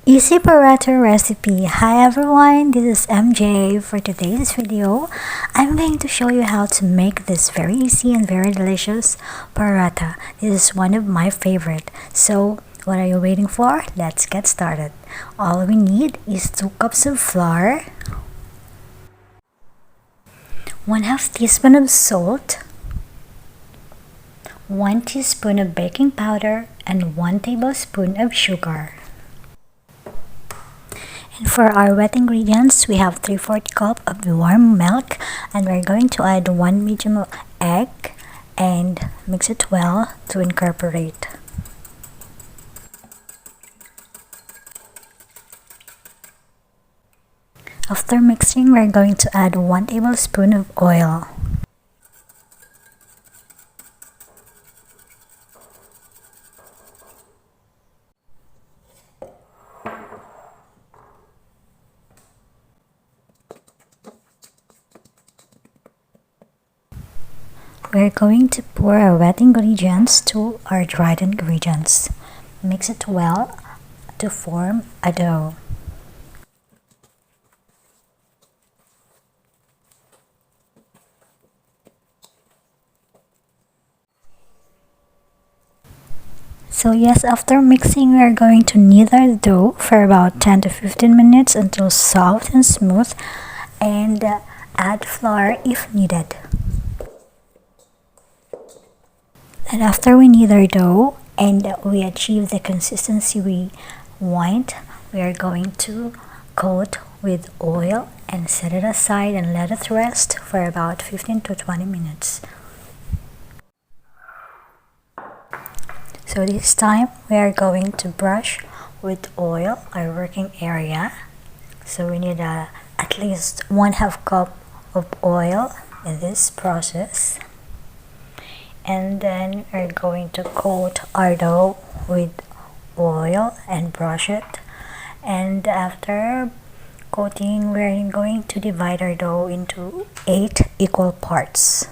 Easy paratha recipe. Hi everyone, this is MJ. For today's video, I'm going to show you how to make this very easy and very delicious paratha. This is one of my favorite. So, what are you waiting for? Let's get started. All we need is 2 cups of flour, 1/2 teaspoon of salt, 1 teaspoon of baking powder, and 1 tablespoon of sugar. And for our wet ingredients, we have 3/4 cup of warm milk, and we're going to add 1 medium egg and mix it well to incorporate. After mixing, we're going to add 1 tablespoon of oil. We're going to pour our wet ingredients to our dried ingredients. Mix it well to form a dough. So yes, after mixing, we are going to knead our dough for about 10 to 15 minutes until soft and smooth, and add flour if needed. And after we knead our dough and we achieve the consistency we want, we are going to coat with oil and set it aside and let it rest for about 15 to 20 minutes. So this time we are going to brush with oil our working area. So we need at least 1/2 cup of oil in this process. And then we're going to coat our dough with oil and brush it. And after coating, we're going to divide our dough into 8 equal parts.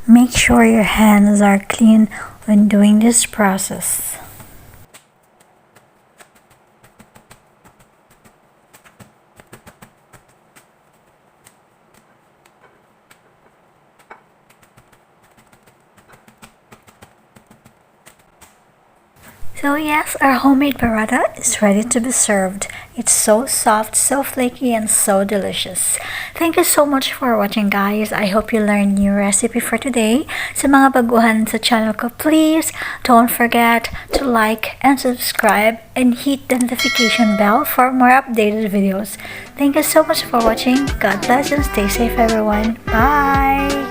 Make sure your hands are clean when doing this process. So yes, our homemade paratha is ready to be served. It's so soft, so flaky, and so delicious. Thank you so much for watching, guys. I hope you learned new recipe for today. Sa mga baguhan sa channel ko, please don't forget to like and subscribe and hit the notification bell for more updated videos. Thank you so much for watching. God bless and stay safe, everyone. Bye!